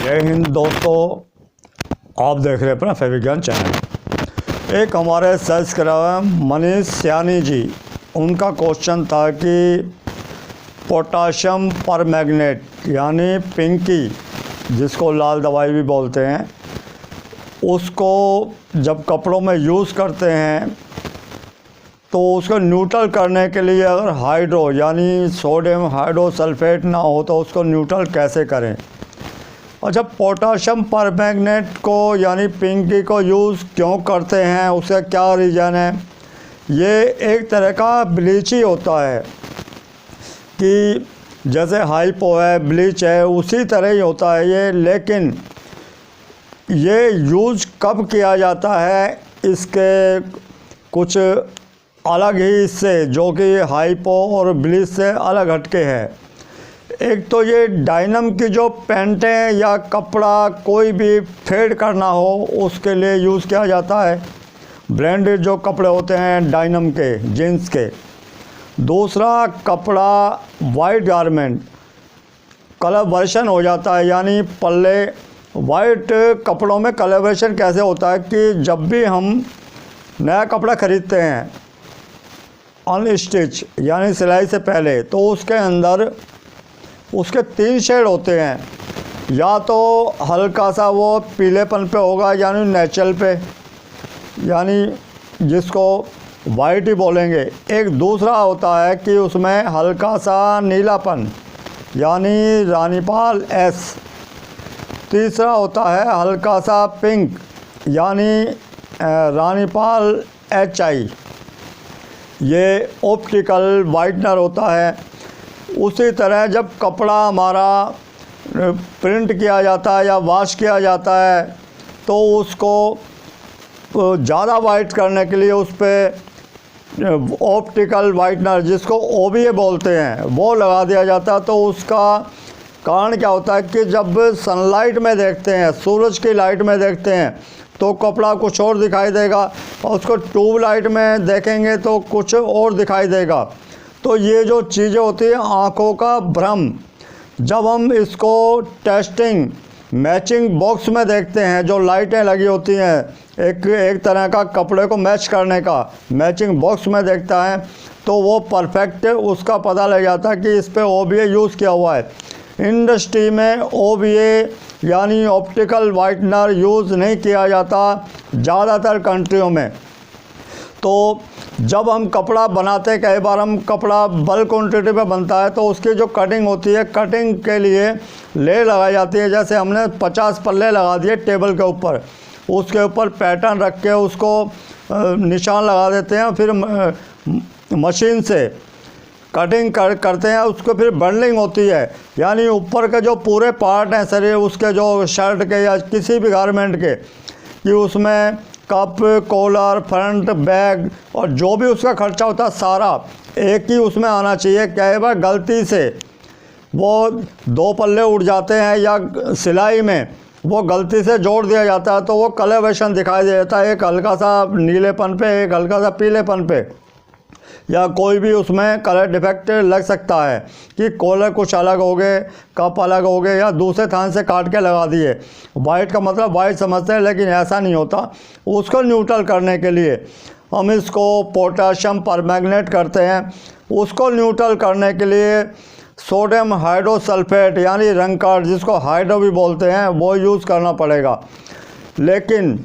जय हिंद दोस्तों, आप देख रहे हैं अपना फैविज्ञान चैनल। एक हमारे सब्सक्राइबर मनीष सयानी जी, उनका क्वेश्चन था कि पोटाशियम परमैंगनेट यानी पिंकी, जिसको लाल दवाई भी बोलते हैं, उसको जब कपड़ों में यूज़ करते हैं तो उसको न्यूट्रल करने के लिए अगर हाइड्रो यानी सोडियम हाइड्रोसल्फेट ना हो तो उसको न्यूट्रल कैसे करें। अच्छा, पोटाशियम परमैंगनेट को यानी पिंकी को यूज़ क्यों करते हैं, उसका क्या रीज़न है। ये एक तरह का ब्लीच ही होता है कि जैसे हाइपो है, ब्लीच है, उसी तरह ही होता है ये। लेकिन ये यूज़ कब किया जाता है, इसके कुछ अलग ही इससे, जो कि हाइपो और ब्लीच से अलग हटके है। एक तो ये डाइनम की जो पैंटें या कपड़ा कोई भी फेड करना हो उसके लिए यूज़ किया जाता है, ब्रांडेड जो कपड़े होते हैं डाइनम के, जीन्स के। दूसरा, कपड़ा वाइट गारमेंट कलरवर्शन हो जाता है, यानी पल्ले वाइट कपड़ों में कलरवर्शन कैसे होता है कि जब भी हम नया कपड़ा ख़रीदते हैं अनस्टिच यानी सिलाई से पहले, तो उसके अंदर उसके 3 शेड होते हैं। या तो हल्का सा वो पीलेपन पे होगा यानी नेचुरल पे, यानी जिसको वाइट ही बोलेंगे। एक दूसरा होता है कि उसमें हल्का सा नीलापन यानी रानीपाल एस। तीसरा होता है हल्का सा पिंक यानी रानीपाल HI। ये ऑप्टिकल वाइटनर होता है। उसी तरह जब कपड़ा हमारा प्रिंट किया जाता है या वॉश किया जाता है तो उसको ज़्यादा वाइट करने के लिए उस पर ऑप्टिकल वाइटनर, जिसको OBA बोलते हैं, वो लगा दिया जाता है। तो उसका कारण क्या होता है कि जब सनलाइट में देखते हैं, सूरज की लाइट में देखते हैं, तो कपड़ा कुछ और दिखाई देगा और उसको ट्यूब लाइट में देखेंगे तो कुछ और दिखाई देगा। तो ये जो चीज़ें होती हैं आँखों का भ्रम, जब हम इसको टेस्टिंग मैचिंग बॉक्स में देखते हैं, जो लाइटें लगी होती हैं, एक तरह का कपड़े को मैच करने का मैचिंग बॉक्स में देखता है, तो वो परफेक्ट उसका पता लग जाता है कि इस पे OBA यूज़ किया हुआ है। इंडस्ट्री में OBA यानी ऑप्टिकल वाइटनर यूज़ नहीं किया जाता ज़्यादातर कंट्रियों में। तो जब हम कपड़ा बनाते हैं, कई बार हम कपड़ा बल्क क्वान्टिटी पे बनता है, तो उसकी जो कटिंग होती है, कटिंग के लिए लेयर लगाई जाती है। जैसे हमने 50 पल्ले लगा दिए टेबल के ऊपर, उसके ऊपर पैटर्न रख के उसको निशान लगा देते हैं, फिर मशीन से कटिंग करते हैं। उसको फिर बंडलिंग होती है, यानी ऊपर के जो पूरे पार्ट हैं शरीर उसके, जो शर्ट के या किसी भी गारमेंट के, कि उसमें कप, कॉलर, फ्रंट, बैग और जो भी उसका खर्चा होता है सारा एक ही उसमें आना चाहिए। कई बार गलती से वो 2 पल्ले उड़ जाते हैं या सिलाई में वो गलती से जोड़ दिया जाता है, तो वो कलरवेशन दिखाई देता है, एक हल्का सा नीलेपन पे, एक हल्का सा पीलेपन पे, या कोई भी उसमें कलर डिफेक्ट लग सकता है कि कॉलर कुछ अलग हो गए, कप अलग हो गए, या दूसरे थान से काट के लगा दिए। वाइट का मतलब वाइट समझते हैं, लेकिन ऐसा नहीं होता। उसको न्यूट्रल करने के लिए हम इसको पोटाशियम परमैंगनेट करते हैं। उसको न्यूट्रल करने के लिए सोडियम हाइड्रोसल्फेट यानी रंगकाट, जिसको हाइड्रो भी बोलते हैं, वो यूज़ करना पड़ेगा। लेकिन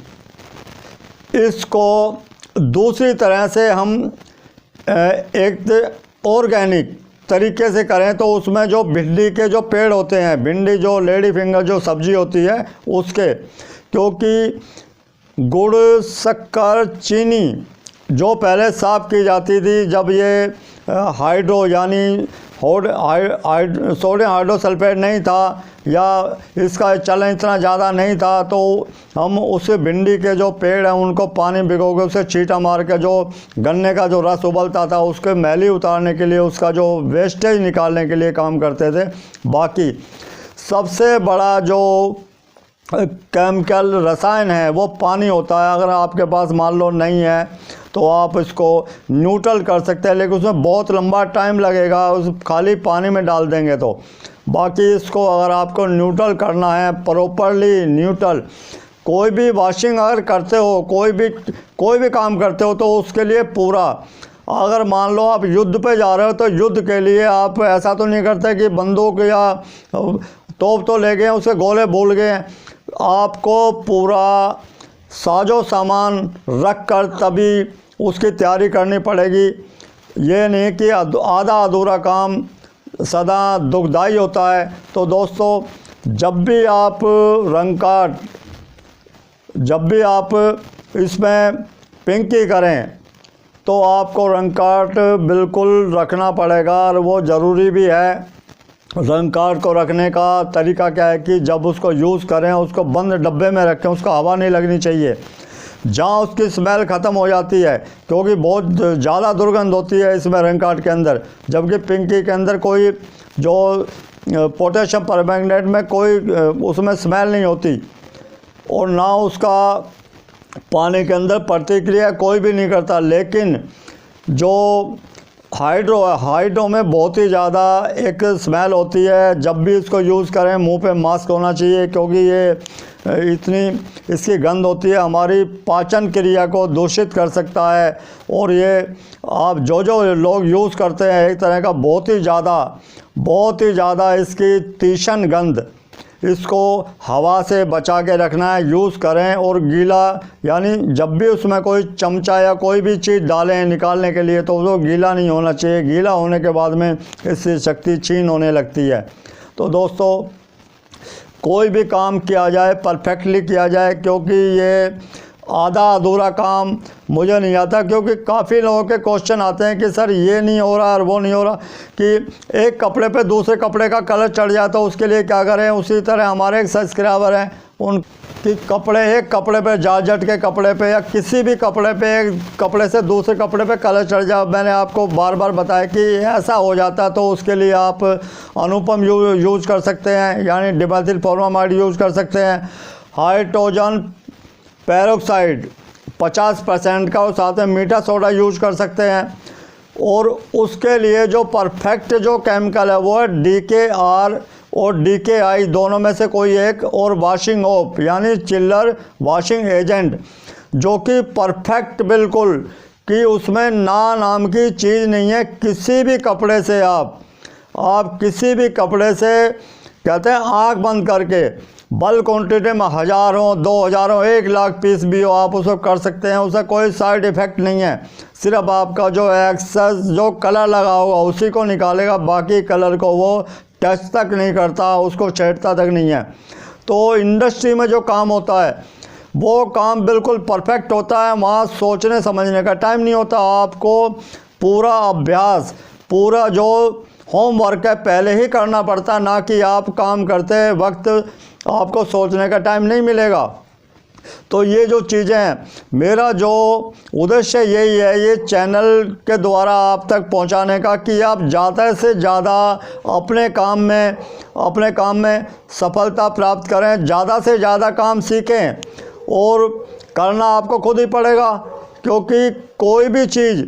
इसको दूसरी तरह से हम एक ऑर्गेनिक तरीके से करें तो उसमें जो भिंडी के जो पेड़ होते हैं, भिंडी जो लेडी फिंगर जो सब्जी होती है उसके, क्योंकि गुड़, शक्कर, चीनी जो पहले साफ़ की जाती थी, जब ये हाइड्रो यानी सोडियम हाइड्रोसल्फेट नहीं था या इसका चलन इतना ज़्यादा नहीं था, तो हम उस भिंडी के जो पेड़ हैं उनको पानी भिगो के उसे छींटा मार के जो गन्ने का जो रस उबलता था उसके मैली उतारने के लिए, उसका जो वेस्टेज निकालने के लिए काम करते थे। बाकी सबसे बड़ा जो केमिकल रसायन है वो पानी होता है। अगर आपके पास मान लो नहीं है तो आप इसको न्यूट्रल कर सकते हैं, लेकिन उसमें बहुत लंबा टाइम लगेगा उस खाली पानी में डाल देंगे तो। बाकी इसको अगर आपको न्यूट्रल करना है, प्रॉपरली न्यूट्रल, कोई भी वॉशिंग अगर करते हो, कोई भी काम करते हो, तो उसके लिए पूरा, अगर मान लो आप युद्ध पे जा रहे हो तो युद्ध के लिए आप ऐसा तो नहीं करते कि बंदूक या तोप तो ले गए, उसके गोले भूल गए। आपको पूरा साजो सामान रख कर तभी उसकी तैयारी करनी पड़ेगी। ये नहीं कि आधा अधूरा काम सदा दुखदाई होता है। तो दोस्तों, जब भी आप इसमें पिंकी करें तो आपको रंग कार्ड बिल्कुल रखना पड़ेगा, और वो ज़रूरी भी है। रंग कार्ड को रखने का तरीका क्या है कि जब उसको यूज़ करें उसको बंद डब्बे में रखें, उसको हवा नहीं लगनी चाहिए, जहाँ उसकी स्मेल ख़त्म हो जाती है, क्योंकि बहुत ज़्यादा दुर्गंध होती है इसमें रंग कार्ड के अंदर। जबकि पिंकी के अंदर कोई जो पोटेशियम परमैंगनेट में कोई उसमें स्मेल नहीं होती, और ना उसका पानी के अंदर प्रतिक्रिया कोई भी नहीं करता। लेकिन जो हाइड्रो में बहुत ही ज़्यादा एक स्मेल होती है। जब भी इसको यूज़ करें मुंह पे मास्क होना चाहिए, क्योंकि ये इतनी इसकी गंध होती है, हमारी पाचन क्रिया को दूषित कर सकता है। और ये आप जो लोग यूज़ करते हैं, एक तरह का बहुत ही ज़्यादा इसकी तीक्ष्ण गंध, इसको हवा से बचा के रखना है, यूज़ करें। और गीला, यानी जब भी उसमें कोई चमचा या कोई भी चीज़ डालें निकालने के लिए, तो वो गीला नहीं होना चाहिए। गीला होने के बाद में इससे शक्ति क्षीण होने लगती है। तो दोस्तों, कोई भी काम किया जाए परफेक्टली किया जाए, क्योंकि ये आधा अधूरा काम मुझे नहीं आता। क्योंकि काफ़ी लोगों के क्वेश्चन आते हैं कि सर ये नहीं हो रहा और वो नहीं हो रहा, कि एक कपड़े पे दूसरे कपड़े का कलर चढ़ जाए तो उसके लिए क्या करें। उसी तरह हमारे एक सब्सक्राइबर हैं, उनकी एक कपड़े पे, जॉर्जेट के कपड़े पे या किसी भी कपड़े पे, एक कपड़े से दूसरे कपड़े पे कलर चढ़ जाए। मैंने आपको बार बार बताया कि ऐसा हो जाता है, तो उसके लिए आप अनुपम यूज़ कर सकते हैं, यानी डिमेथिल फॉर्मामाइड यूज़ कर सकते हैं। हाइड्रोजन पेरोक्साइड 50% का, और साथ में मीठा सोडा यूज कर सकते हैं। और उसके लिए जो परफेक्ट जो केमिकल है वो है DKR और DKI, दोनों में से कोई एक, और वॉशिंग ऑफ यानी चिल्लर वॉशिंग एजेंट, जो कि परफेक्ट बिल्कुल, कि उसमें नाम की चीज़ नहीं है। किसी भी कपड़े से आप किसी भी कपड़े से, कहते हैं आँख बंद करके, बल्क क्वांटिटी में 1000 हो, 2000 हो, 1 लाख पीस भी हो, आप उसको कर सकते हैं। उसका कोई साइड इफ़ेक्ट नहीं है। सिर्फ आपका जो एक्सेस जो कलर लगा होगा उसी को निकालेगा, बाकी कलर को वो टच तक नहीं करता, उसको छेड़ता तक नहीं है। तो इंडस्ट्री में जो काम होता है वो काम बिल्कुल परफेक्ट होता है। वहाँ सोचने समझने का टाइम नहीं होता। आपको पूरा अभ्यास, पूरा जो होमवर्क है पहले ही करना पड़ता है, ना कि आप काम करते वक्त आपको सोचने का टाइम नहीं मिलेगा। तो ये जो चीज़ें हैं, मेरा जो उद्देश्य यही है ये चैनल के द्वारा आप तक पहुंचाने का, कि आप ज़्यादा से ज़्यादा अपने काम में सफलता प्राप्त करें, ज़्यादा से ज़्यादा काम सीखें। और करना आपको खुद ही पड़ेगा, क्योंकि कोई भी चीज़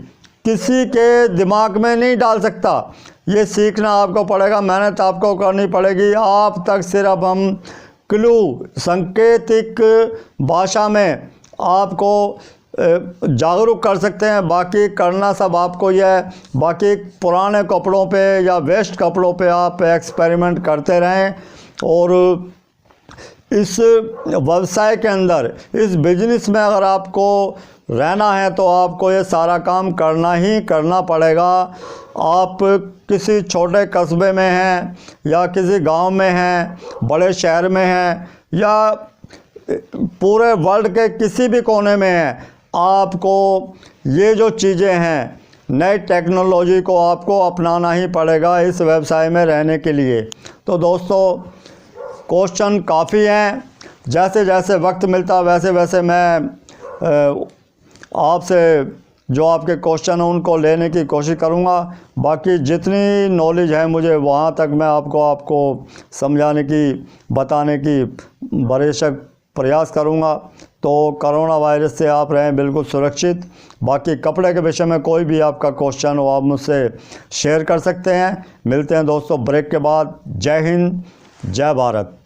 किसी के दिमाग में नहीं डाल सकता। ये सीखना आपको पड़ेगा, मेहनत आपको करनी पड़ेगी। आप तक सिर्फ हम क्लू, सांकेतिक भाषा में आपको जागरूक कर सकते हैं, बाकी करना सब आपको ही है। बाकी पुराने कपड़ों पे या वेस्ट कपड़ों पे आप एक्सपेरिमेंट करते रहें। और इस व्यवसाय के अंदर, इस बिजनेस में अगर आपको रहना है तो आपको ये सारा काम करना पड़ेगा। आप किसी छोटे कस्बे में हैं या किसी गांव में हैं, बड़े शहर में हैं, या पूरे वर्ल्ड के किसी भी कोने में हैं, आपको ये जो चीज़ें हैं, नई टेक्नोलॉजी को आपको अपनाना ही पड़ेगा इस व्यवसाय में रहने के लिए। तो दोस्तों, क्वेश्चन काफ़ी हैं, जैसे जैसे वक्त मिलता वैसे वैसे मैं आपसे जो आपके क्वेश्चन हैं उनको लेने की कोशिश करूँगा। बाकी जितनी नॉलेज है मुझे वहाँ तक मैं आपको समझाने की, बताने की बेशक प्रयास करूँगा। तो कोरोना वायरस से आप रहें बिल्कुल सुरक्षित। बाकी कपड़े के विषय में कोई भी आपका क्वेश्चन हो आप मुझसे शेयर कर सकते हैं। मिलते हैं दोस्तों ब्रेक के बाद। जय हिंद, जय भारत।